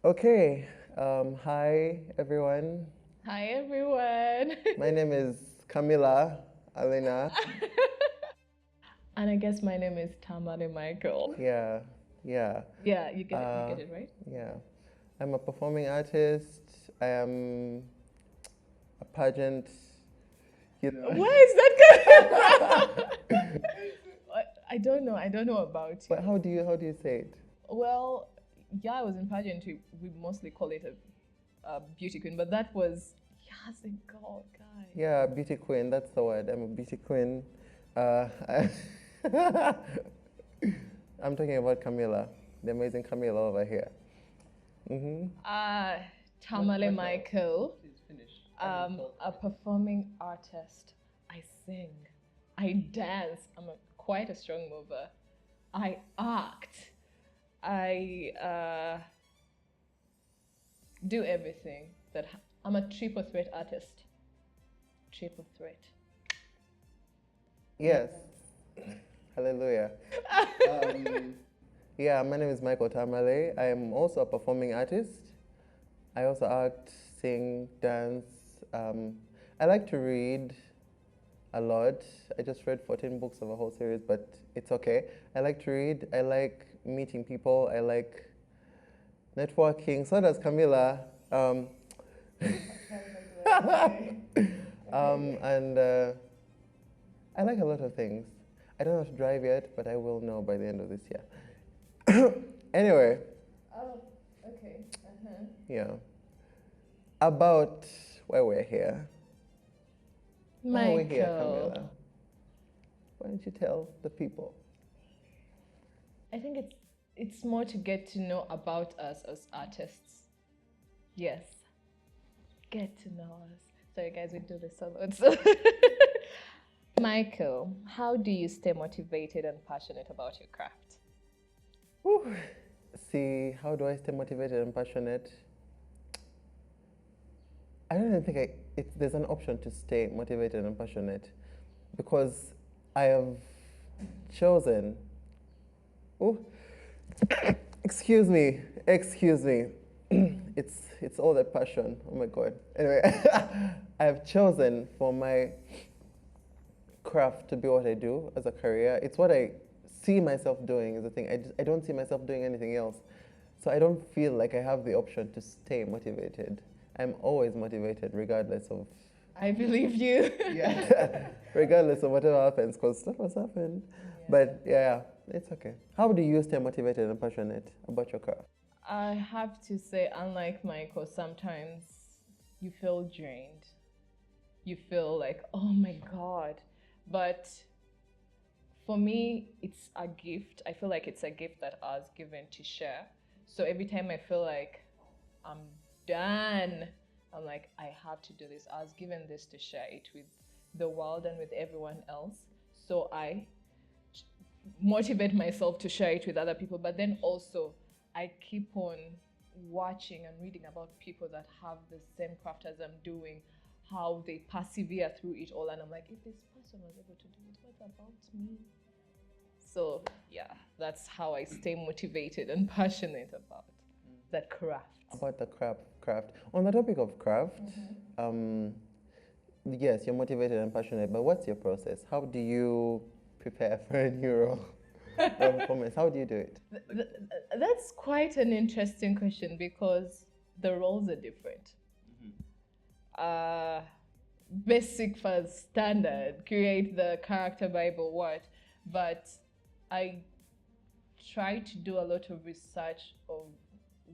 Okay. Hi, everyone. Hi everyone. My name is Camilla Alina. And I guess my name is Tamale Michael. Yeah, yeah, Yeah, you get it. You uh, get it right. yeah. I'm a performing artist. I am a pageant. You know. Where is that coming from? I don't know. I don't know about But you. how do you say it? Well, yeah, I was in pageantry. We mostly call it a beauty queen, but that was yes, a god guy. Yeah, beauty queen. That's the word. I'm a beauty queen. I I'm talking about Camilla, the amazing Camilla over here. Mm-hmm. Tamale Michael. A performing artist. I sing. I dance. Quite a strong mover. I act. I do everything. I'm a triple threat artist. Triple threat. Yes. Hallelujah. Yeah, my name is Michael Tamale. I am also a performing artist. I also act, sing, dance. Um, I like to read a lot. I just read 14 books of a whole series, but it's okay. I like to read. I like meeting people. I like networking. So does Camilla. And I like a lot of things. I don't know how to drive yet, but I will know by the end of this year. Anyway, Oh, okay. yeah. About why we're here. Why are we here, Michael. Camilla? Why don't you tell the people? I think it's more to get to know about us as artists. Yes, get to know us. Sorry, guys, we do this a lot. So. Michael, how do you stay motivated and passionate about your craft? Whew. See, how do I stay motivated and passionate? I don't even think there's an option to stay motivated and passionate because I have chosen. Oh, excuse me. It's all that passion. Oh my god. Anyway, I have chosen for my craft to be what I do as a career. It's what I see myself doing is the thing. I don't see myself doing anything else. So I don't feel like I have the option to stay motivated. I'm always motivated regardless of I believe you. yeah, regardless of whatever happens, because stuff has happened. Yeah. But yeah, it's okay. How do you stay motivated and passionate about your craft? I have to say, unlike Michael, sometimes you feel drained. You feel like, oh my God. But for me, it's a gift. I feel like it's a gift that I was given to share. So every time I feel like I'm done, I'm like, I have to do this. I was given this to share it with the world and with everyone else. So I motivate myself to share it with other people, but then also I keep on watching and reading about people that have the same craft as I'm doing, how they persevere through it all, and I'm like, if this person was able to do it, what about me? So yeah, that's how I stay motivated and passionate about that craft. About the craft. On the topic of craft, yes, you're motivated and passionate, but what's your process? How do you prepare for a new role or performance? How do you do it? That's quite an interesting question because the roles are different. Uh, basic first standard, create the character Bible, what? But I try to do a lot of research of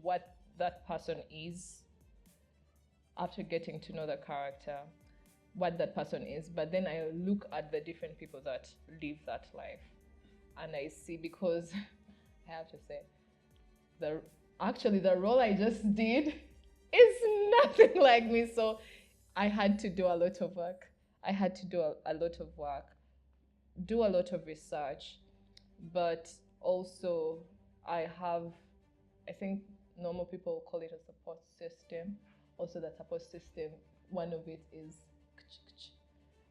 what that person is after getting to know the character, what that person is. But then I look at the different people that live that life, and I see because I have to say the actually the role I just did is nothing like me. So I had to do a lot of work. I had to do a lot of work, do a lot of research, but also I have, I think normal people call it a support system. Also, the support system, one of it is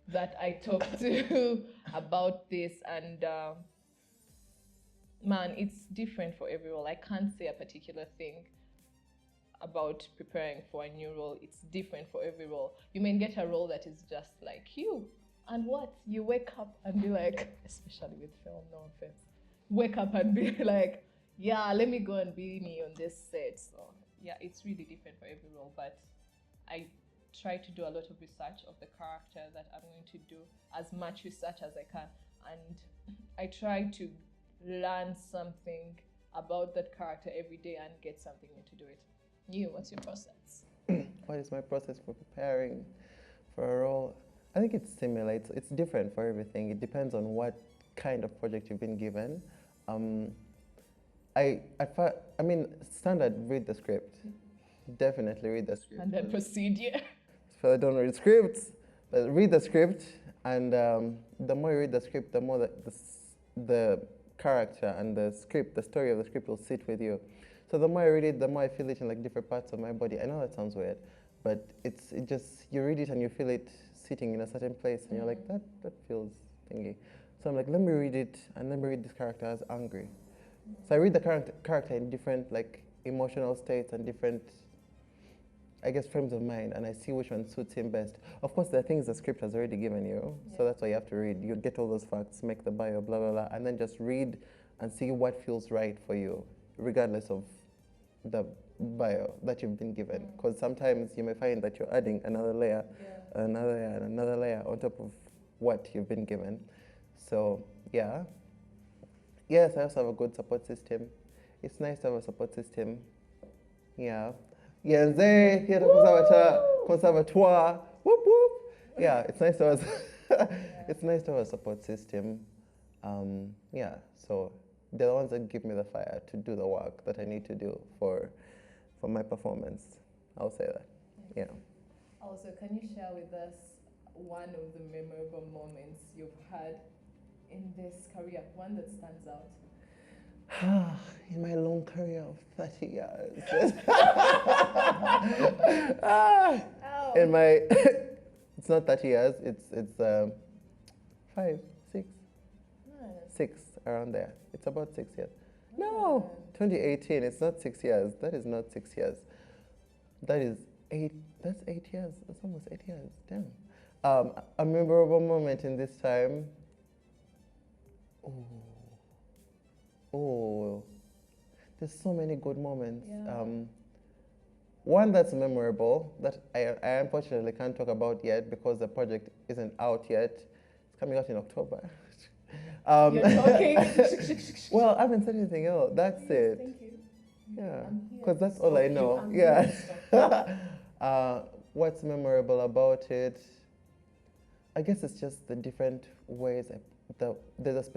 that I talk to about this, and man, it's different for everyone. I can't say a particular thing. about preparing for a new role. It's different for every role. You may get a role that is just like you, and what you wake up and be like, especially with film, no offense, wake up and be like, yeah, let me go and be me on this set. So yeah, it's really different for every role, but I try to do a lot of research of the character that I'm going to do, as much research as I can, and I try to learn something about that character every day and get something new to do it. You, what's your process? What is my process for preparing for a role? I think it's similar. It's different for everything. It depends on what kind of project you've been given. I mean, standard, read the script. Definitely read the script. And then proceed, yeah. So I don't read scripts, but read the script, and the more you read the script, the more the character and the script, the story of the script will sit with you. So the more I read it, the more I feel it in like different parts of my body. I know that sounds weird, but it just, you read it and you feel it sitting in a certain place, and you're like, that feels thingy. So I'm like, let me read it, and let me read this character as angry. So I read the character in different like emotional states and different, I guess, frames of mind, and I see which one suits him best. Of course, there are things the script has already given you, so that's why you have to read. You get all those facts, make the bio, blah, blah, blah, and then just read and see what feels right for you, regardless of the bio that you've been given. Because sometimes you may find that you're adding another layer, another layer, and another layer on top of what you've been given. So, yeah. Yes, I also have a good support system. It's nice to have a support system. Yeah. Yenze, here to conservatoire, whoop whoop. Yeah, it's nice to have, it's nice to have a support system. Yeah, so they're the ones that give me the fire to do the work that I need to do for my performance. I'll say that. Yeah. Also, can you share with us one of the memorable moments you've had in this career, one that stands out? In my long career of 30 years. In my, it's not 30 years, it's 5, 6, Nice. 6, around there. It's about 6 years. No, 2018, it's not 6 years. That is not 6 years. That is 8, that's 8 years. That's almost 8 years, damn. A memorable moment in this time. Oh, there's so many good moments. Yeah. One that's memorable that I unfortunately can't talk about yet because the project isn't out yet. It's coming out in October. You're talking. Well, I haven't said anything else. That's it. Thank you. Yeah, I'm here because to that's all I stop you. know. I'm Yeah. here to stop What's memorable about it? I guess it's just the different ways. There's a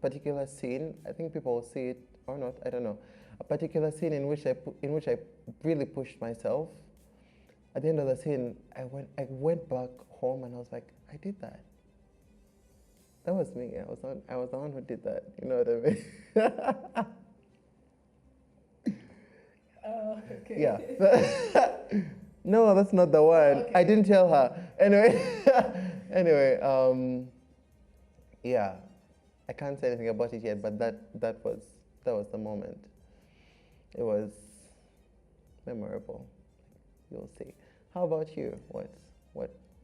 particular scene. I think people will see it or not. I don't know. A particular scene in which I really pushed myself. At the end of the scene, I went back home and I was like, I did that. That was me. I was the one who did that. You know what I mean? Oh, okay. Yeah. No, that's not the one. Okay. I didn't tell her. Anyway, yeah. I can't say anything about it yet, but that was the moment. It was memorable. You'll see. How about you? What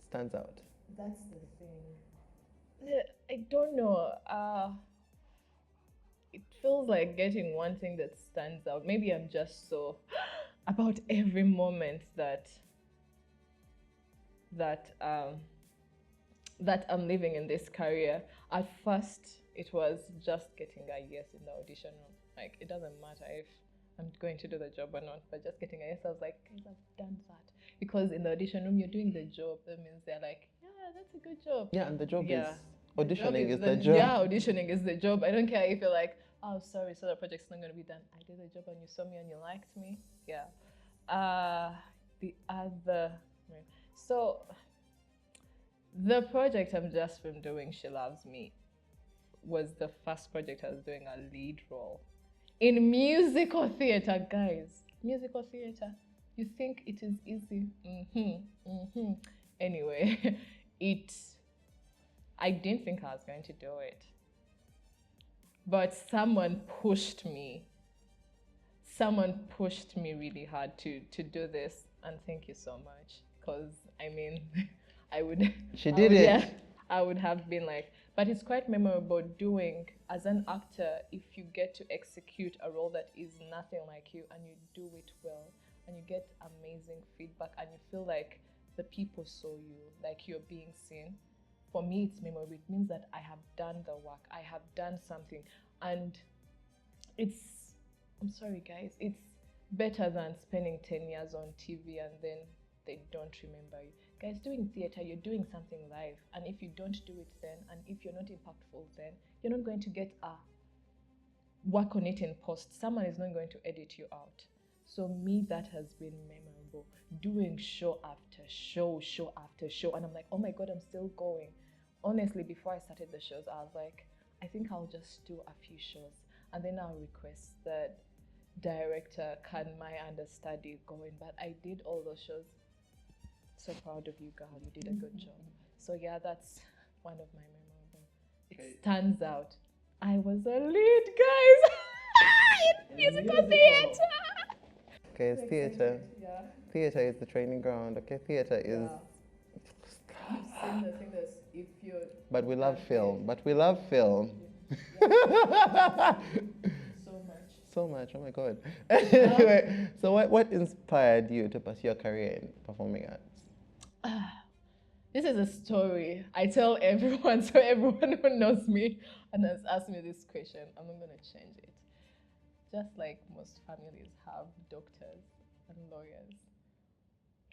stands out? That's the thing. I don't know. It feels like getting one thing that stands out. Maybe I'm just so about every moment that I'm living in this career. At first, it was just getting a yes in the audition room. Like, it doesn't matter if I'm going to do the job or not, but just getting a yes, I was like, guys, I've done that. Because in the audition room, you're doing the job. That means they're like, yeah, that's a good job. Yeah, and the job Yeah. is auditioning is the job. Yeah, auditioning is the job. I don't care if you're like, oh, sorry, so the project's not going to be done. I did the job and you saw me and you liked me. Yeah. The other, so the project I'm just from doing, She Loves Me, was the first project I was doing a lead role in musical theater, guys. Musical theater. You think it is easy? Anyway, I didn't think I was going to do it. But someone pushed me. someone pushed me really hard to do this, and thank you so much. Because I mean, I would. She I did would, it. yeah, I would have been like, but it's quite memorable doing as an actor if you get to execute a role that is nothing like you and you do it well and you get amazing feedback and you feel like the people saw you, like you're being seen. For me, it's memorable. It means that I have done the work, I have done something, and it's, I'm sorry, guys, it's better than spending 10 years on TV and then they don't remember you. Guys, doing theater, you're doing something live. And if you don't do it then, and if you're not impactful then, you're not going to get a work on it in post. Someone is not going to edit you out. So me, that has been memorable. Doing show after show, show after show. And I'm like, oh my God, I'm still going. Honestly, before I started the shows, I was like, I think I'll just do a few shows. And then I'll request that director, can my understudy go in? But I did all those shows. So proud of you, girl. You did a good job. So yeah, that's one of my memorable. It stands out. I was a lead, guys, in musical theater. Okay, it's theater. Yeah. Theater is the training ground. Okay, theater is. You've seen the thing that's if you're. But we love film. But we love film. So much. So much. Oh my God. Anyway, so what inspired you to pursue a career in performing arts? This is a story I tell everyone, so everyone who knows me and has asked me this question, I'm not going to change it. Just like most families have doctors and lawyers.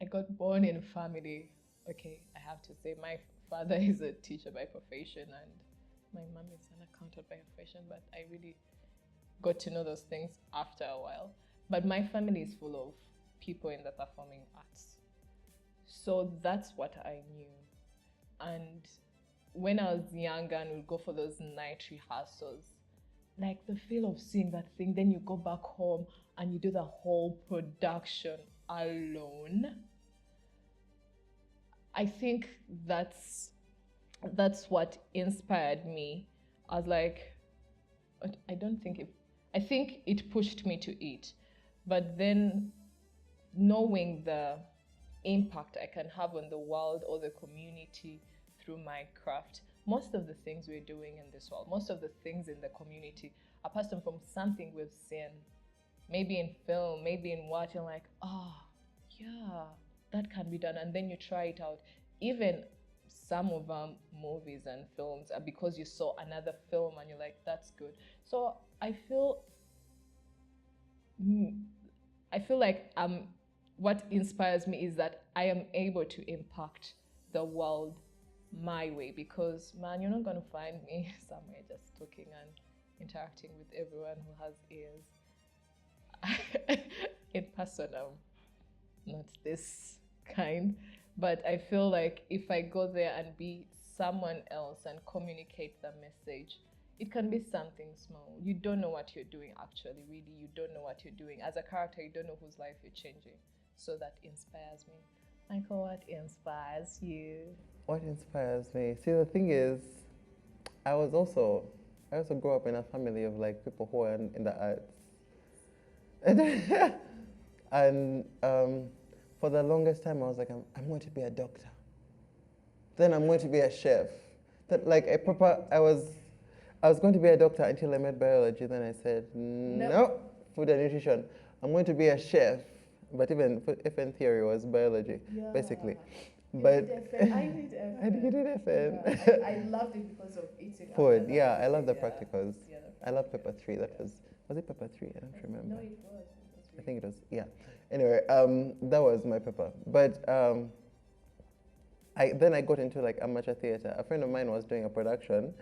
I got born in a family, okay, I have to say my father is a teacher by profession and my mom is an accountant by profession, but I really got to know those things after a while. But my family is full of people in the performing arts. So that's what I knew. And when I was younger and we'd go for those night rehearsals, like the feel of seeing that thing, then you go back home and you do the whole production alone. I think that's what inspired me. I was like, I think it pushed me to it. But then knowing the impact I can have on the world or the community through my craft, most of the things we're doing in this world, most of the things in the community, apart from something we've seen, maybe in film, maybe in what, you're like, oh, yeah, that can be done. And then you try it out. Even some of our movies and films are because you saw another film and you're like, that's good. So I feel like what inspires me is that I am able to impact the world my way, because man, you're not going to find me somewhere just talking and interacting with everyone who has ears. In person, I'm not this kind, but I feel like if I go there and be someone else and communicate the message, it can be something small. You don't know what you're doing actually, really. You don't know what you're doing. As a character, you don't know whose life you're changing. So that inspires me. Michael, what inspires you? What inspires me? See, the thing is, I also grew up in a family of like people who are in the arts. And for the longest time, I was like, I'm going to be a doctor. Then I'm going to be a chef. That like I was going to be a doctor until I met biology. Then I said, no, food and nutrition. I'm going to be a chef. But even FN theory was biology, basically. But I did FN. I did FN. Yeah, I loved it because of eating. Food, yeah, I love the practicals. Yeah, I love paper 3. That was it paper 3? I don't remember. No, it was. I think it was, yeah. Anyway, that was my paper. But then I got into like amateur theater. A friend of mine was doing a production,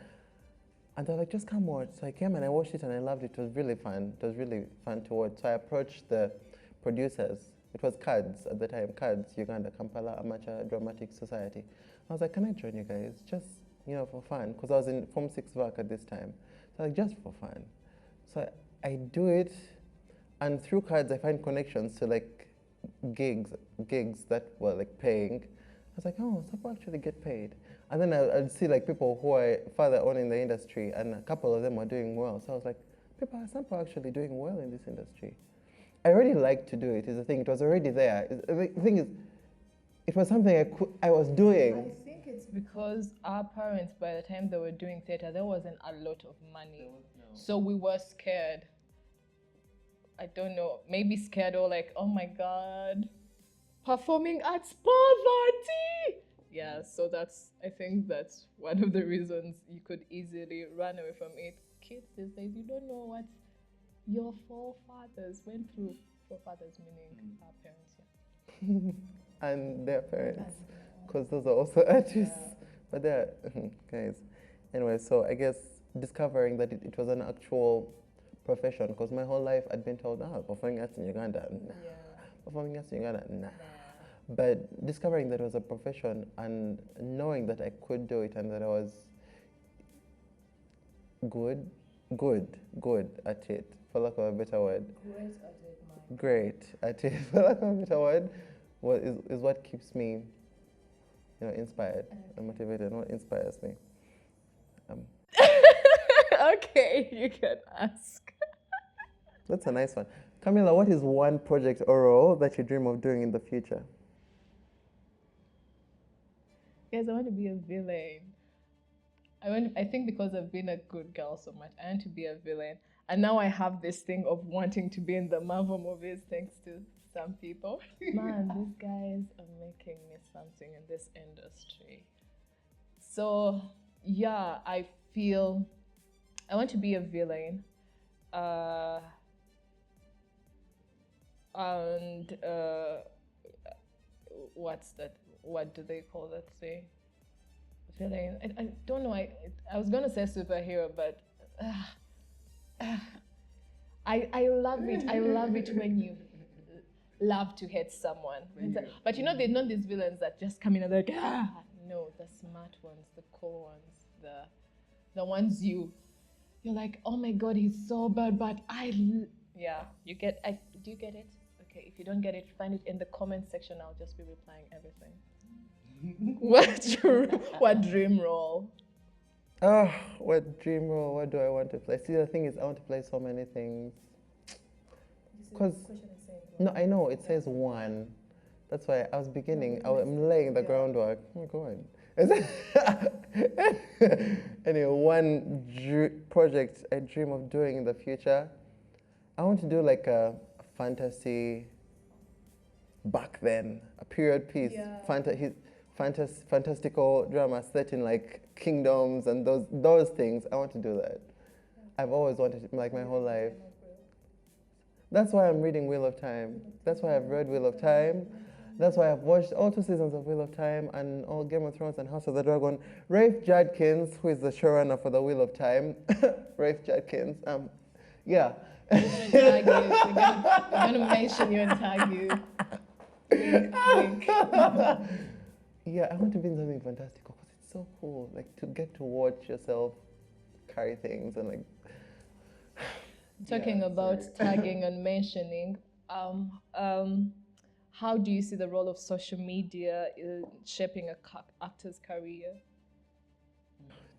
and they're like, just come watch. So I came and I watched it and I loved it. It was really fun. It was really fun to watch. So I approached the producers. It was CADS at the time, CADS, Uganda, Kampala Amateur Dramatic Society. I was like, can I join you guys? Just, for fun, because I was in Form 6 work at this time. So like, just for fun. So I do it, and through CADS, I find connections to like gigs that were like paying. I was like, oh, some people actually get paid. And then I'd see like people who are further on in the industry, and a couple of them were doing well. So I was like, some people are actually doing well in this industry. I already liked to do it. Is the thing. It was already there. The thing is, it was something I was doing. I think it's because our parents, by the time they were doing theater, there wasn't a lot of money. So we were scared. I don't know, maybe scared or like, oh my God, performing arts poverty. Yeah, so I think that's one of the reasons you could easily run away from it. Kids these days, you don't know what your forefathers went through. Forefathers meaning our parents, yeah. And their parents, because those are also artists. But they're guys. Anyway, so I guess discovering that it was an actual profession, because my whole life I'd been told, performing arts in Uganda, nah. Performing arts in Uganda, nah. But discovering that it was a profession and knowing that I could do it and that I was good at it, for lack of a better word. Great at it, for lack of a better word, is what keeps me, inspired and motivated. What inspires me. Okay, you can ask. That's a nice one. Camilla, what is one project or role that you dream of doing in the future? Guys, I want to be a villain. I think because I've been a good girl so much, I want to be a villain. And now I have this thing of wanting to be in the Marvel movies thanks to some people. Man, these guys are making me something in this industry. So, yeah, I feel I want to be a villain. And what's that? What do they call that thing? Villain. I don't know. I was gonna say superhero, but I love it. I love it when you love to hate someone. But they're not these villains that just come in and they're like, no, the smart ones, the cool ones, the ones you're like, oh my God, he's so bad, but do you get it? Okay, if you don't get it, find it in the comment section. I'll just be replying everything. What dream role? What dream role? What do I want to play? See, the thing is, I want to play so many things. Because no, I know it says one. That's why I was beginning. I'm laying the groundwork. Oh my God. Anyway, one project I dream of doing in the future. I want to do like a fantasy. Back then, a period piece, fantastical drama set in like kingdoms and those things. I want to do that. I've always wanted to, like my whole life. That's why I'm reading Wheel of Time. That's why I've read Wheel of Time. That's why I've watched all 2 seasons of Wheel of Time and all Game of Thrones and House of the Dragon. Rafe Judkins, who is the showrunner for the Wheel of Time, Rafe Judkins. Yeah. We're gonna tag you. We're gonna mention you and tag you. Wink. Yeah, I want to be in something fantastical because it's so cool. Like to get to watch yourself carry things and like. Talking about tagging and mentioning, how do you see the role of social media in shaping an actor's career?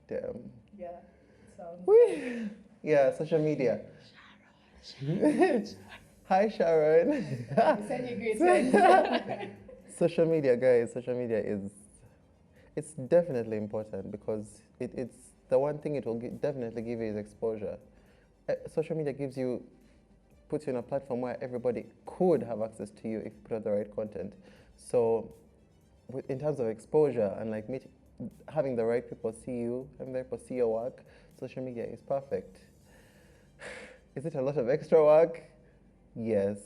Damn. Yeah, sounds. Yeah, social media. Hi, Sharon. Send you greetings. Social media, guys. Social media it's definitely important because it's the one thing it will definitely give you is exposure. Social media puts you in a platform where everybody could have access to you if you put out the right content. So, in terms of exposure and like having the right people see you, having the right people see your work, social media is perfect. Is it a lot of extra work? Yes.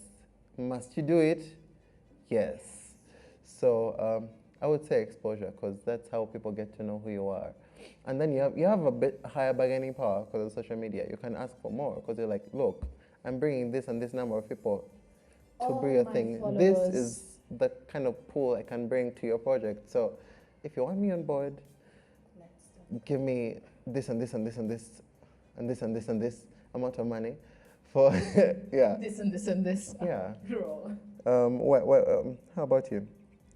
Must you do it? Yes. So I would say exposure because that's how people get to know who you are. And then you have a bit higher bargaining power because of social media. You can ask for more because you're like, look, I'm bringing this and this number of people to bring your thing. Followers. This is the kind of pool I can bring to your project. So if you want me on board, give me this and this and this and this and this and this and this amount of money for This and this and this. Yeah. Role. How about you?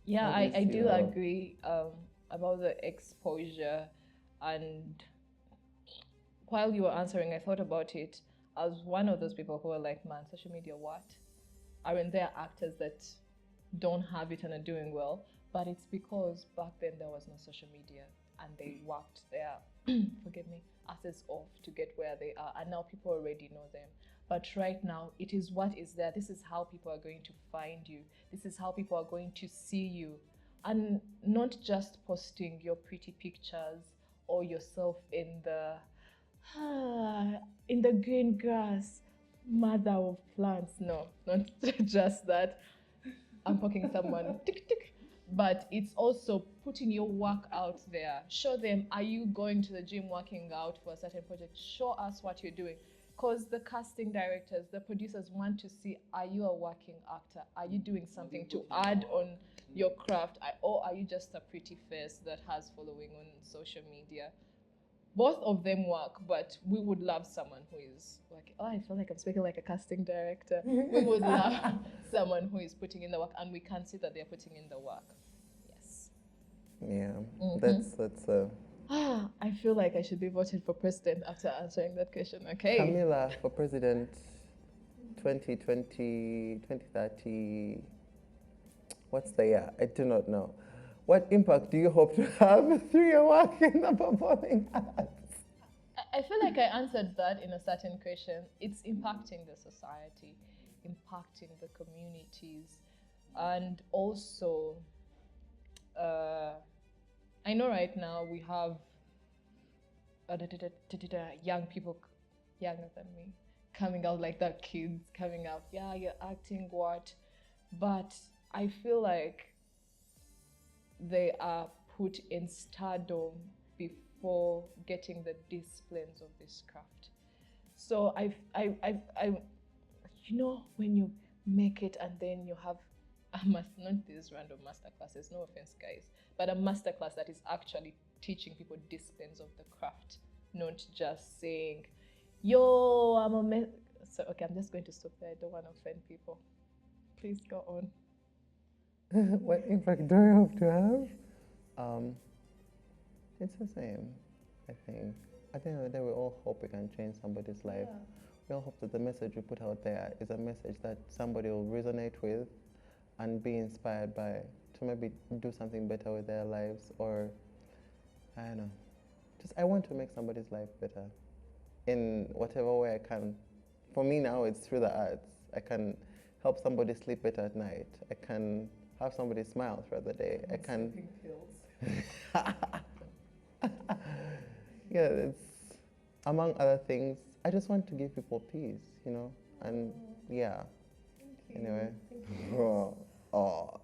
Yeah, How do you I see do that? agree about the exposure. And while you were answering, I thought about it. I was one of those people who were like, man, social media, what? aren't there actors that don't have it and are doing well? But it's because back then there was no social media and they worked their, forgive me, asses off to get where they are. And now people already know them. But right now, it is what is there. This is how people are going to find you. This is how people are going to see you. And not just posting your pretty pictures or yourself in the green grass, mother of plants. No, not just that. I'm poking someone. Tick, tick. But it's also putting your work out there. Show them, are you going to the gym working out for a certain project? Show us what you're doing. Because the casting directors, the producers want to see, are you a working actor? Are you doing something to add on your craft? Or are you just a pretty face that has following on social media? Both of them work, but we would love someone who is like, oh, I feel like I'm speaking like a casting director. We would love someone who is putting in the work, and we can see that they're putting in the work. Yes. Yeah, Mhm. that's I feel like I should be voted for president after answering that question. Okay. Camilla for president 2020, 2030. What's the year? I do not know. What impact do you hope to have through your work in the performing arts? I feel like I answered that in a certain question. It's impacting the society, impacting the communities, and also, I know right now we have young people, younger than me, coming out like that, kids coming out. Yeah, you're acting what? But I feel like they are put in stardom before getting the disciplines of this craft. So you know, when you make it and then you have not these random master classes, no offense, guys, but a master class that is actually teaching people disciplines of the craft, not just saying, yo, so okay, I'm just going to stop there. I don't want to offend people. Please go on. What impact do I hope to have? It's the same, I think. At the end of the day, we all hope we can change somebody's life. Yeah. We all hope that the message we put out there is a message that somebody will resonate with and be inspired by to maybe do something better with their lives, or I don't know. Just I want to make somebody's life better in whatever way I can. For me now, it's through the arts. I can help somebody sleep better at night. I can have somebody smile throughout the day. I can. Yeah, it's among other things. I just want to give people peace, you know, and yeah. Anyway. Oh.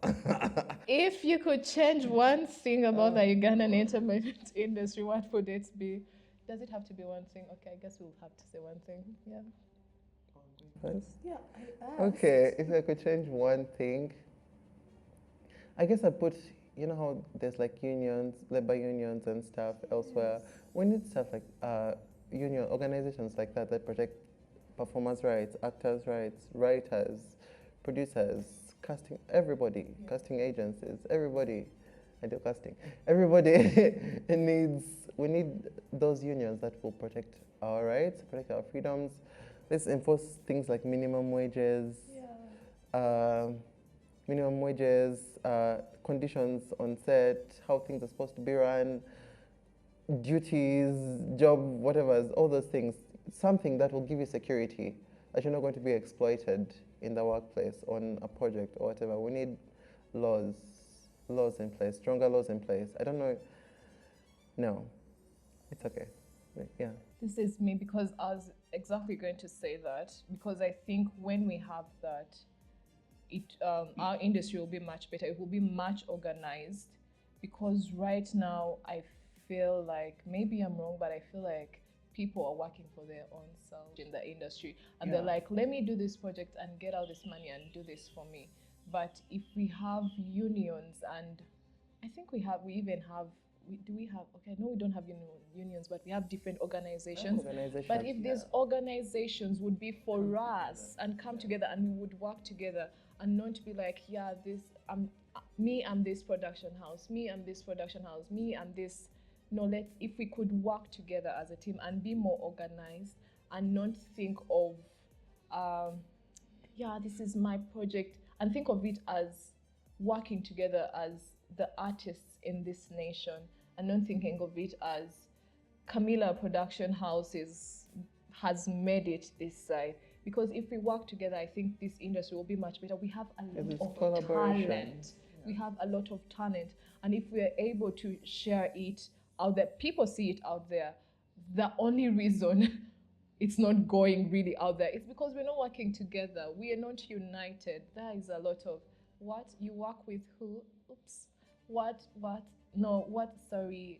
If you could change one thing about the Ugandan entertainment industry, what would it be? Does it have to be one thing? Okay, I guess we'll have to say one thing. Yeah. First? Yeah, Okay, if I could change one thing, I guess I'd put, you know how there's like unions, labor unions and stuff elsewhere. We need stuff like union organizations like that that protect performers' rights, actors' rights, writers, producers, casting, everybody, casting agencies, everybody. I do casting. Everybody we need those unions that will protect our rights, protect our freedoms. Let's enforce things like minimum wages, conditions on set, how things are supposed to be run, duties, job, whatever, all those things. Something that will give you security, that you're not going to be exploited in the workplace, on a project or whatever. We need laws in place, stronger laws in place. I don't know. No, it's okay. Yeah. This is me because I was exactly going to say that, because I think when we have that, our industry will be much better. It will be much organized, because right now I feel like, maybe I'm wrong, but I feel like people are working for their own self in the industry, and they're like, let me do this project and get all this money and do this for me. But if we have unions, and I think we even have, do we have, okay, no, we don't have unions, but we have different organizations. But if these organizations would be for us and come together and we would work together, and not to be like, yeah, I'm this production house, me, I'm this production house, me, I'm this. No, if we could work together as a team and be more organized, and not think of, yeah, this is my project, and think of it as working together as the artists in this nation, and not thinking of it as Camilla Production House has made it this side. Because if we work together, I think this industry will be much better. We have a lot It's of collaboration. talent. We have a lot of talent, and if we are able to share it out there, people see it out there. The only reason it's not going really out there is because we're not working together. We are not united. There is a lot of what you work with who? Oops. What? No, what? Sorry.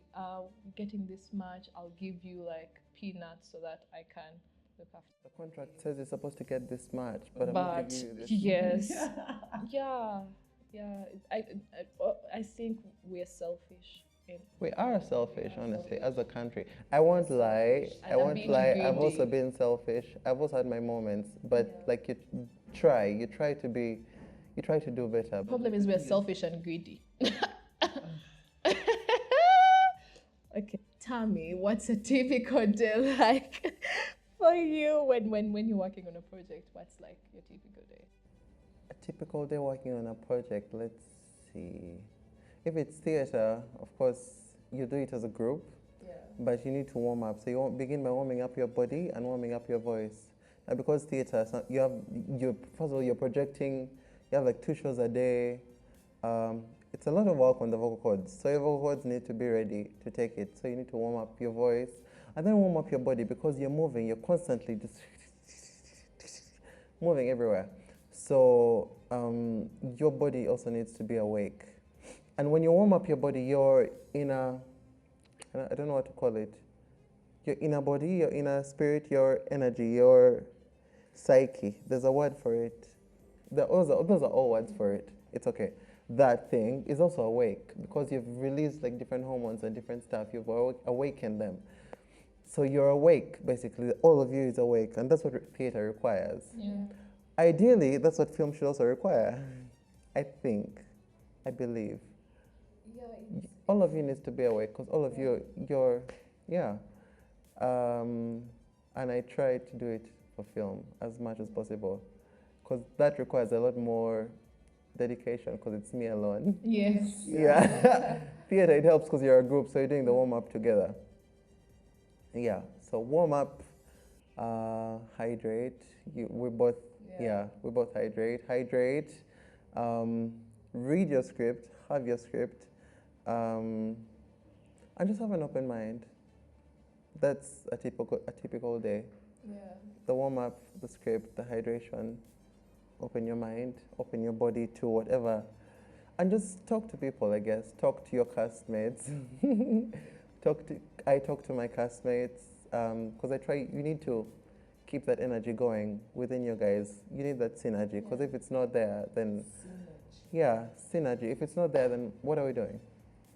Getting this much, I'll give you like peanuts so that I can look after. The contract says you're supposed to get this much, but I'm not But giving you this. yes, yeah, yeah. I think we're selfish. We are selfish, honestly, as a country. I won't lie. And I I'm won't being lie. I've also greedy. been selfish. I've also had my moments, but like you try to be, you try to do better. The problem is we're selfish and greedy. Okay, tell me, what's a typical day like for you when you're working on a project? What's like your typical day? A typical day working on a project. Let's see. If it's theater, of course, you do it as a group, Yeah. but you need to warm up. So you begin by warming up your body and warming up your voice. And because theater, you first of all you're projecting. You have like 2 shows a day. It's a lot of work on the vocal cords. So your vocal cords need to be ready to take it. So you need to warm up your voice and then warm up your body because you're moving. You're constantly just moving everywhere. So your body also needs to be awake. And when you warm up your body, your inner, I don't know what to call it, your inner body, your inner spirit, your energy, your psyche, there's a word for it. Those are all words for it. It's okay. That thing is also awake because you've released like different hormones and different stuff. You've awakened them. So you're awake, basically. All of you is awake, and that's what theater requires. Yeah. Ideally, that's what film should also require. I think, I believe. All of you needs to be awake because all of yeah. And I try to do it for film as much as possible because that requires a lot more dedication because it's me alone. Yes. Yeah. Theater, it helps because you're a group, so you're doing the warm up together. Yeah. So warm up, hydrate. We both hydrate. Hydrate. Read your script. Have your script. And just have an open mind. That's a typical day. Yeah. The warm up, the script, the hydration. Open your mind, open your body to whatever, and just talk to people. I guess talk to your castmates. I talk to my castmates because I try. You need to keep that energy going within you guys. You need that synergy because if it's not there, then synergy. If it's not there, then what are we doing?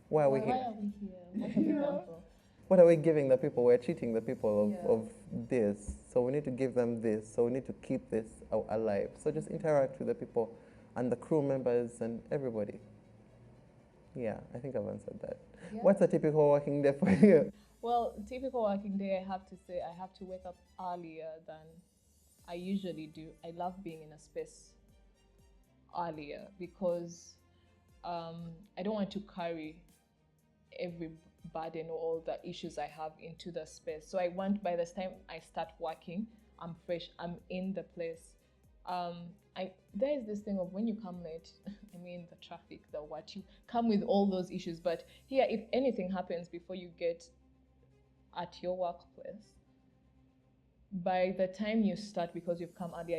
Why are we here? Why are we here? What have we done for? What are we giving the people? We're cheating the people of this. So we need to give them this. So we need to keep this alive. So just interact with the people and the crew members and everybody. Yeah, I think I've answered that. Yeah. What's a typical working day for you? Well, typical working day, I have to say, I have to wake up earlier than I usually do. I love being in a space earlier because I don't want to carry every burden or all the issues I have into the space. So I want by the time I start working, I'm fresh, I'm in the place. There is this thing of when you come late, I mean the traffic, the what, you come with all those issues. But here, if anything happens before you get at your workplace, by the time you start, because you've come earlier,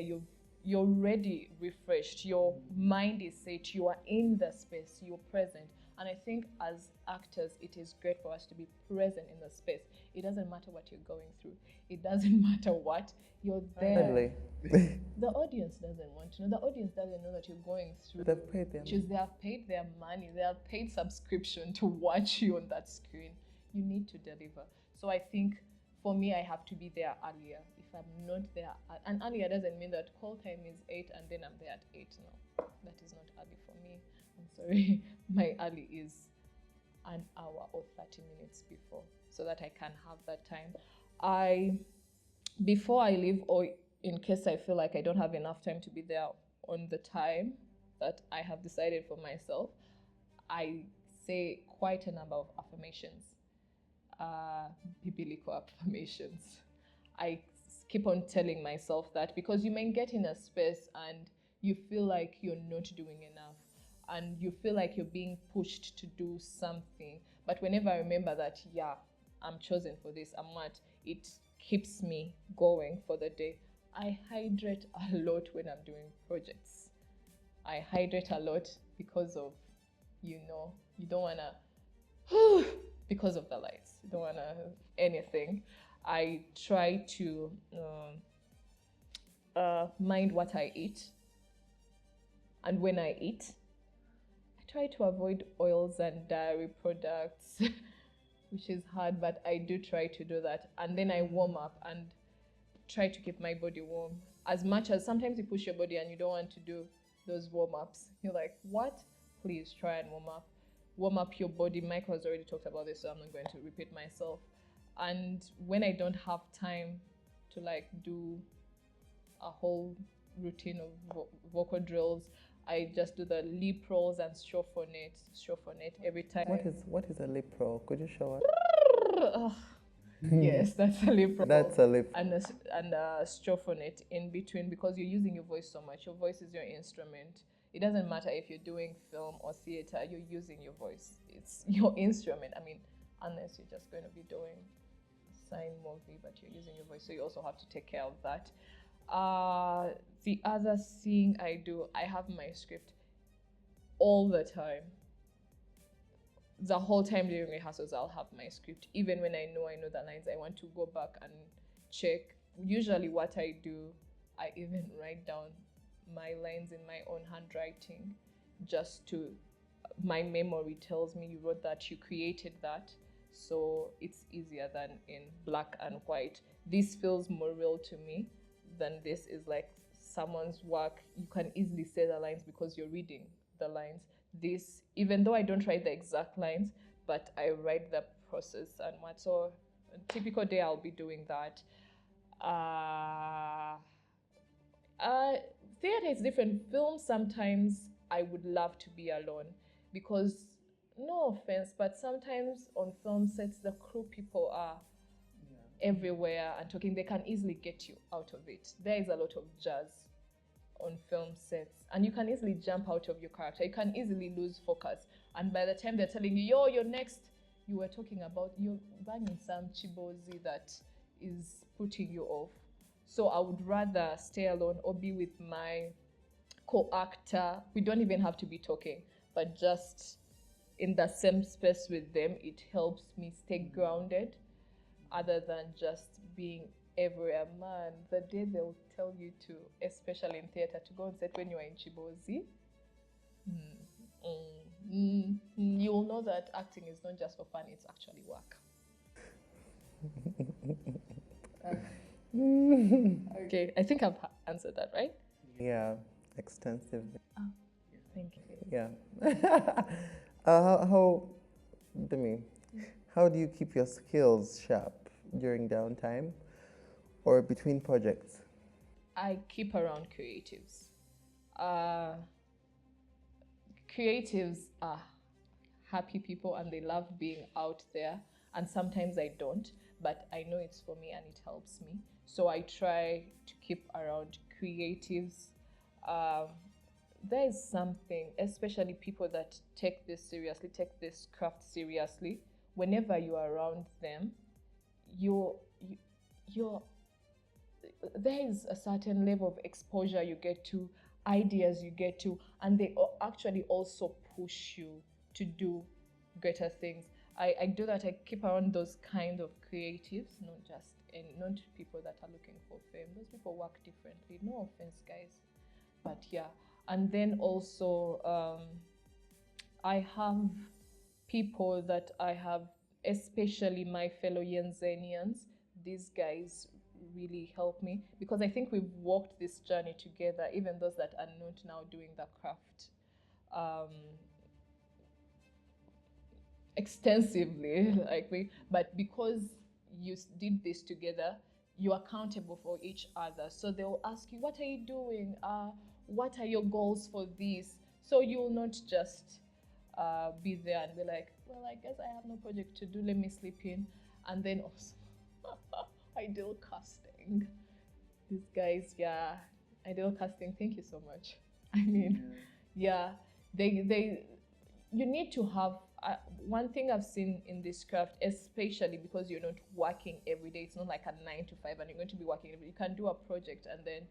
you're already refreshed, your mind is set, you are in the space, you're present. And I think as actors, it is great for us to be present in the space. It doesn't matter what you're going through. It doesn't matter what. You're there. The audience doesn't want to know. The audience doesn't know that you're going through. They've paid them. They have paid their money. They have paid subscription to watch you on that screen. You need to deliver. So I think for me, I have to be there earlier. If I'm not there, and earlier doesn't mean that call time is 8 and then I'm there at 8. No, that is not early for me. I'm sorry, my early is an hour or 30 minutes before so that I can have that time. Before I leave, or in case I feel like I don't have enough time to be there on the time that I have decided for myself, I say quite a number of affirmations, biblical affirmations. I keep on telling myself that, because you may get in a space and you feel like you're not doing enough and you feel like you're being pushed to do something. But whenever I remember that, yeah, I'm chosen for this, I'm what, it keeps me going for the day. I hydrate a lot when I'm doing projects. I hydrate a lot because of, you don't want to, because of the lights, you don't want to anything. I try to mind what I eat. And when I eat, I try to avoid oils and dairy products, which is hard, but I do try to do that. And then I warm up and try to keep my body warm. As much as sometimes you push your body and you don't want to do those warm ups, you're like, what? Please try and warm up. Warm up your body. Michael has already talked about this, so I'm not going to repeat myself. And when I don't have time to like do a whole routine of vocal drills, I just do the lip rolls and strophonate every time. What is a lip roll? Could you show us? Yes, that's a lip roll. That's a lip. And a strophonate in between, because you're using your voice so much. Your voice is your instrument. It doesn't matter if you're doing film or theater, you're using your voice. It's your instrument. I mean, unless you're just going to be doing sign movie, but you're using your voice, so you also have to take care of that. The other thing I do, I have my script all the time. The whole time during rehearsals, I'll have my script. Even when I know the lines, I want to go back and check. Usually what I do, I even write down my lines in my own handwriting, just to, my memory tells me you wrote that, you created that, so it's easier than in black and white. This feels more real to me than this is like someone's work. You can easily say the lines because you're reading the lines. This, even though I don't write the exact lines, but I write the process and what. So a typical day I'll be doing that. Theater is different. Film, sometimes I would love to be alone, because, no offense, but sometimes on film sets the crew people are everywhere and talking. They can easily get you out of it. There is a lot of jazz on film sets, and you can easily jump out of your character. You can easily lose focus, and by the time they're telling you, yo, you're next, you were talking about, you're banging some chibozi that is putting you off. So I would rather stay alone or be with my co-actor. We don't even have to be talking, but just in the same space with them, it helps me stay grounded, other than just being everywhere. Man, the day they'll tell you to, especially in theater, to go on set when you are in Chibozi, you will know that acting is not just for fun, it's actually work. Okay, I think I've answered that, right? Yeah, extensively. Oh, thank you. Yeah. Demi, how do you keep your skills sharp during downtime or between projects? I keep around creatives. Creatives are happy people and they love being out there. And sometimes I don't, but I know it's for me and it helps me. So I try to keep around creatives. There is something, especially people that take this seriously, take this craft seriously. Whenever you are around them, you're there is a certain level of exposure you get to, ideas you get to, and they actually also push you to do greater things. I do that. I keep around those kind of creatives, not people that are looking for fame. Those people work differently. No offense, guys, but yeah. And then also, I have people that I have, especially my fellow Yenzenians. These guys really help me, because I think we've walked this journey together, even those that are not now doing the craft extensively like we, but because you did this together, you're accountable for each other. So they'll ask you, what are you doing? What are your goals for this? So you'll not just be there and be like, well, I guess I have no project to do, let me sleep in. And then also, ideal casting. These guys, yeah, ideal casting, thank you so much. I mean, yeah, you need to have one thing I've seen in this craft, especially because you're not working every day. It's not like a 9 to 5 and you're going to be working every day. You can do a project and then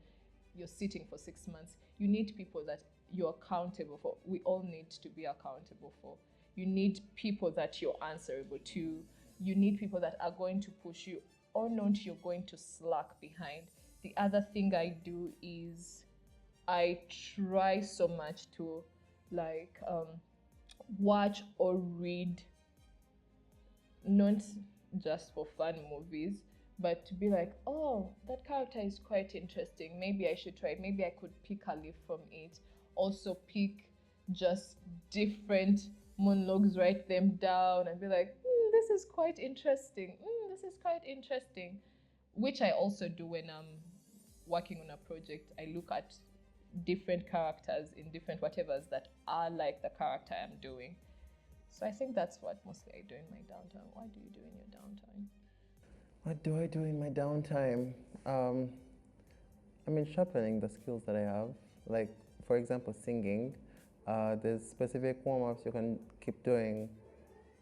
you're sitting for 6 months. You need people that you're accountable for. We all need to be accountable for. You need people that you're answerable to. You need people that are going to push you, or not you're going to slack behind. The other thing I do is I try so much to like watch or read, not just for fun movies, but to be like, oh, that character is quite interesting. Maybe I should try it. Maybe I could pick a leaf from it. Also pick just different monologues, write them down and be like, this is quite interesting. This is quite interesting. Which I also do when I'm working on a project. I look at different characters in different whatevers that are like the character I'm doing. So I think that's what mostly I do in my downtime. What do you do in your downtime? What do I do in my downtime? I mean, sharpening the skills that I have. Like, for example, singing. There's specific warm-ups you can keep doing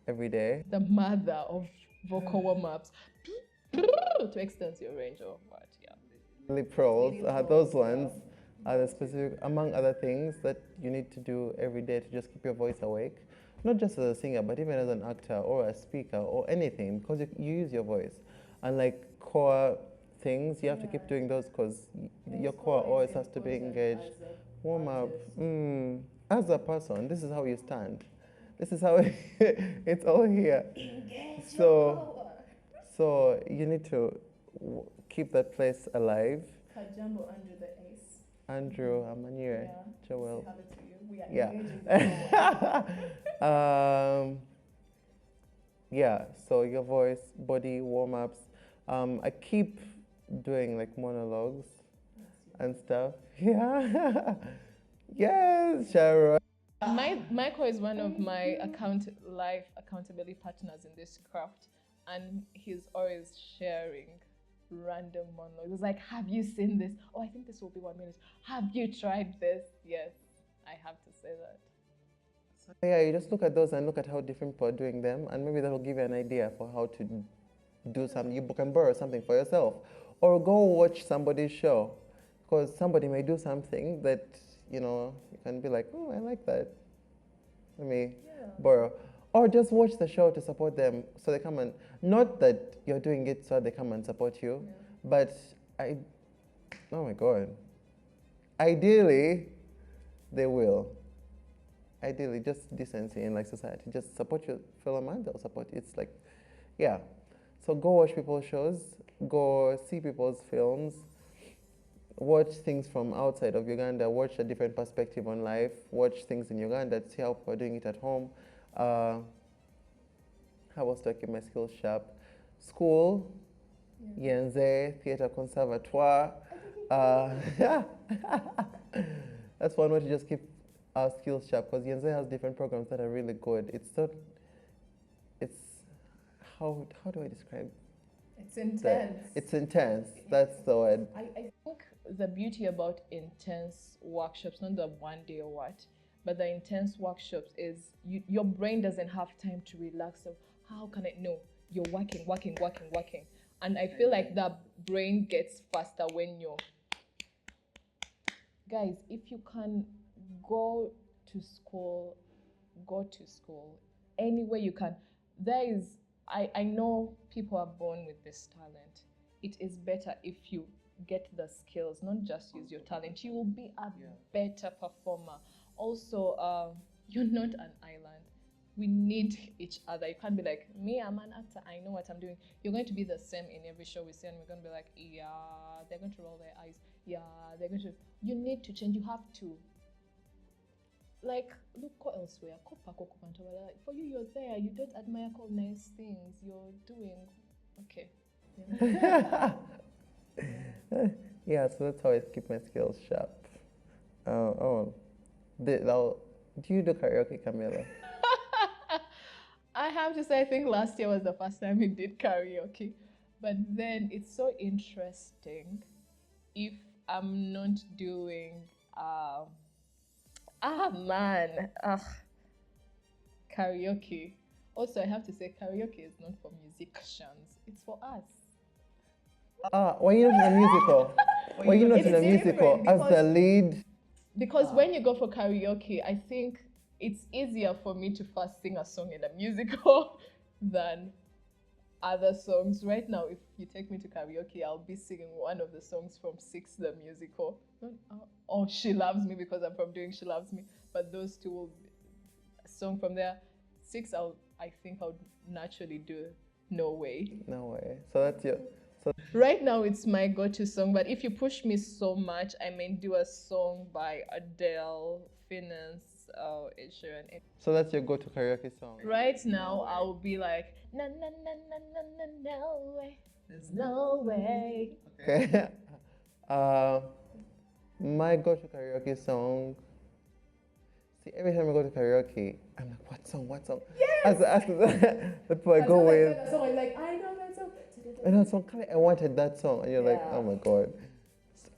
every day. The mother of vocal warm-ups to extend your range of what, yeah. Really pros, those ones are the specific, among other things that you need to do every day to just keep your voice awake. Not just as a singer, but even as an actor or a speaker or anything, because you use your voice. And like core things, you have to keep doing those because your core always has to be engaged. Warm up. As a person, this is how you stand. This is how it's all here. So you need to keep that place alive. Kajambo under the ace. Andrew, Amanire, Joel. We are Yeah. Yeah, so your voice, body, warm ups. I keep doing like monologues and stuff. Yeah. Yes, Sharon. Michael is one of my life accountability partners in this craft, and he's always sharing random monologues. It's like, have you seen this? Oh, I think this will be 1 minute. Have you tried this? Yes, I have to say that. Yeah, you just look at those and look at how different people are doing them, and maybe that will give you an idea for how to do something. You can borrow something for yourself, or go watch somebody's show, because somebody may do something that you can be like, oh, I like that. Let me borrow, or just watch the show to support them, so they come and not that you're doing it so they come and support you, but oh my God, ideally, they will. Ideally, just decency in like society. Just support your fellow man, they'll support you. It's like, yeah. So go watch people's shows, go see people's films, watch things from outside of Uganda, watch a different perspective on life, watch things in Uganda, see how people are doing it at home. How else do I keep my skills sharp? School, Yenze, Theatre Conservatoire. That's one way to just keep our skills sharp, because Yenze has different programs that are really good. How do I describe? It's intense. It's intense. That's the word. I think the beauty about intense workshops, not the one day or what, but the intense workshops is your brain doesn't have time to relax. So how can I know? You're working. And I feel like the brain gets faster when you're... Guys, if you can go to school. Any way you can. I know people are born with this talent. It is better if you get the skills, not just use your talent. You will be a better performer. Also, you're not an island. We need each other. You can't be like, me, I'm an actor, I know what I'm doing. You're going to be the same in every show we see, and we're going to be like, yeah, they're going to roll their eyes. Yeah, they're going to... You need to change. You have to. Like, look elsewhere. For you, you're there. You don't admire all nice things. You're doing okay. Yeah, so that's how I keep my skills sharp. Oh, now, do you do karaoke, Camilla? I have to say, I think last year was the first time we did karaoke. But then it's so interesting if I'm not doing, um, man, karaoke. Also, I have to say, karaoke is not for musicians, it's for us. Why you not in a musical? Why you not It's in a musical different as the because lead? when you go for karaoke, I think it's easier for me to first sing a song in a musical than other songs. Right now, if you take me to karaoke, I'll be singing one of the songs from Six, the musical. Or She Loves Me, because I'm from doing She Loves Me. But those two will be a song from there. Six, I think I'll naturally do No Way. No way. So that's your. So Right now, it's my go-to song. But if you push me so much, I may do a song by Adele, Finance, or Ed Sheeran. so that's your go-to karaoke song. Right now, I'll be like, na na na na na na, no way, there's no way. Okay. uh, my go-to karaoke song. See, every time I go to karaoke, I'm like, what song? What song? Yes! As the people I go with. So I'm like, I know that song. I know song. I wanted that song, and you're like, Yeah. oh my god.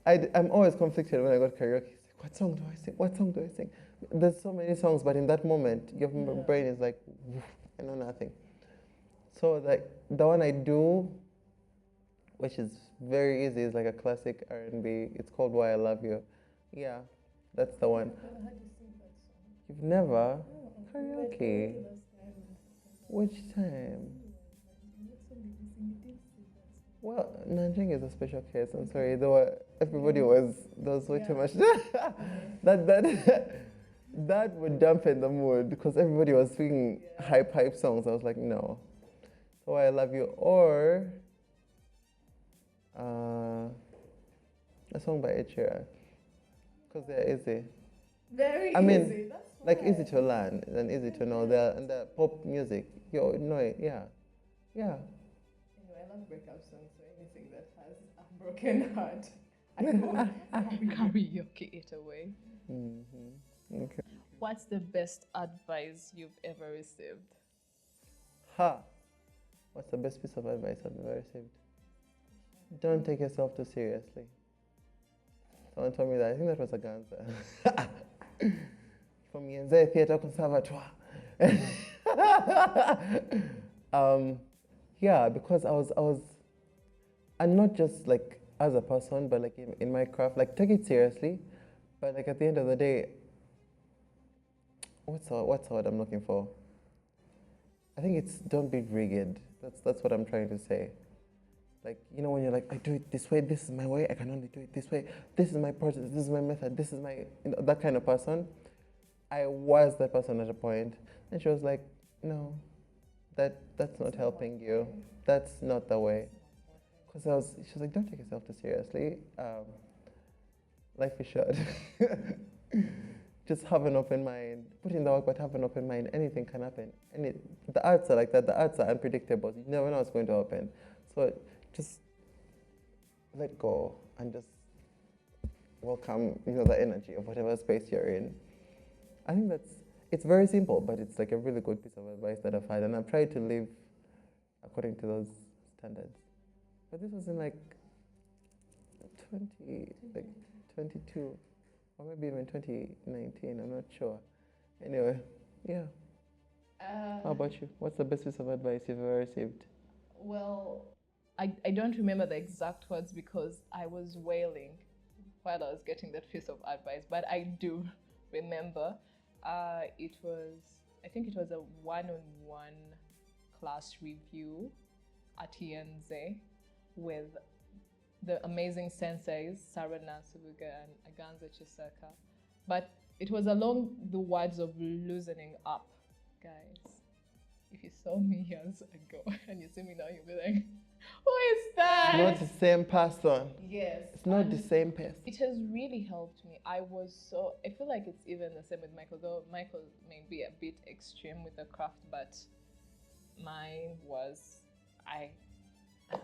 I'm always conflicted when I go to karaoke. It's like, what song do I sing? What song do I sing? There's so many songs, but in that moment, your brain is like, "Woof, I know nothing. So like the one I do, which is very easy, is like a classic R&B. It's called Why I Love You. Yeah, that's the one. You've never karaoke. Which time? Well, Nanjing is a special case. I'm sorry. There was way too much. That would dampen the mood because everybody was singing hype songs. I was like, no. So I love you, or a song by Ed Sheeran, because they're easy. Very I mean, easy. That's like why. easy to learn and easy to know. And the pop music, you know it. Yeah. Anyway, I love breakup songs, so anything that has a broken heart, I will karaoke it away. Okay. What's the best advice you've ever received? Ha! What's the best piece of advice I've ever received? Don't take yourself too seriously. Someone told me that. I think that was a Ganza. From Yenze Theatre Conservatoire. Yeah, because and not just like as a person, but like in my craft, like take it seriously, but like at the end of the day, what's the word I'm looking for? I think it's don't be rigid. That's what I'm trying to say. Like, you know, when you're like, I do it this way, this is my way, I can only do it this way, this is my process, this is my method, this is my, that kind of person. I was that person at a point, and she was like, no, that's not helping you. That's not the way. Because she was like, don't take yourself too seriously. Life is short. Just have an open mind. Put in the work, but have an open mind. Anything can happen. The arts are like that. The arts are unpredictable. You never know what's going to happen. So just let go and just welcome, the energy of whatever space you're in. I think it's very simple, but it's like a really good piece of advice that I've had, and I've tried to live according to those standards. But this was in like 22, or maybe even 2019. I'm not sure. Anyway, yeah. How about you? What's the best piece of advice you've ever received? Well, I don't remember the exact words because I was wailing while I was getting that piece of advice, but I do remember. I think it was a one-on-one class review at ENZ with the amazing senseis, Sarana Subuga and Aganza Chisaka. But it was along the words of loosening up, guys. If you saw me years ago and you see me now, you'll be like, who is that? It's not the same person. Yes. It's not the same person. It has really helped me. I feel like it's even the same with Michael, though Michael may be a bit extreme with the craft, but mine was,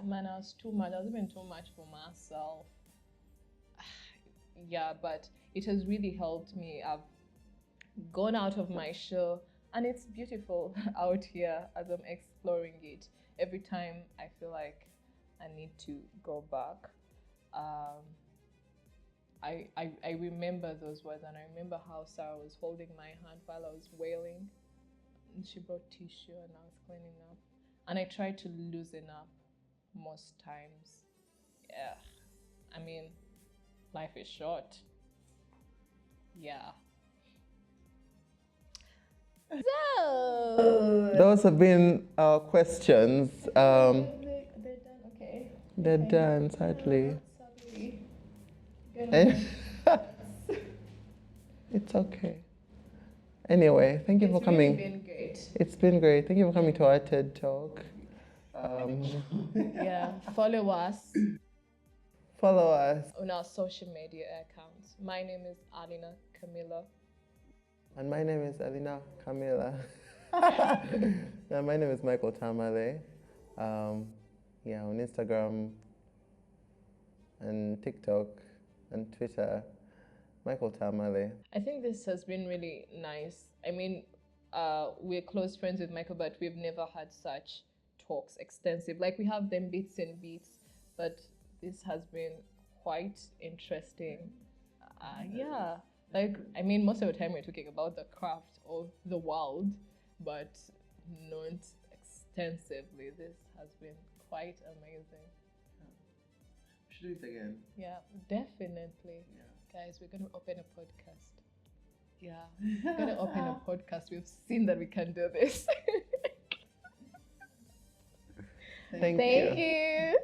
Man, I was too much. I was even too much for myself. Yeah, but it has really helped me. I've gone out of my shell, and it's beautiful out here as I'm exploring it. Every time I feel like I need to go back, um, I remember those words, and I remember how Sarah was holding my hand while I was wailing, and she brought tissue, and I was cleaning up, and I tried to loosen up most times. Yeah, I mean, life is short. Yeah. So Those have been our questions. they're done. Okay. They're Okay. done, sadly. Sadly. Eh? It's okay. Anyway, thank you for It's coming. really been great. It's been great. Thank you for coming to our TED Talk. Yeah. Follow us Follow us. on our social media accounts. My name is Alina Camilla. And my name is Elena Camilla. And my name is Michael Tamale. Yeah, on Instagram and TikTok and Twitter, Michael Tamale. I think this has been really nice. I mean, we're close friends with Michael, but we've never had such talks extensive. Like we have them bits and beats, but this has been quite interesting. Yeah, like I mean, most of the time we're talking about the craft of the world, but not extensively. This has been quite amazing. We should do it again. Yeah, definitely. Yeah. Guys, we're going to open a podcast. Yeah, we're going to open a podcast. We've seen that we can do this. Thank you. Thank you.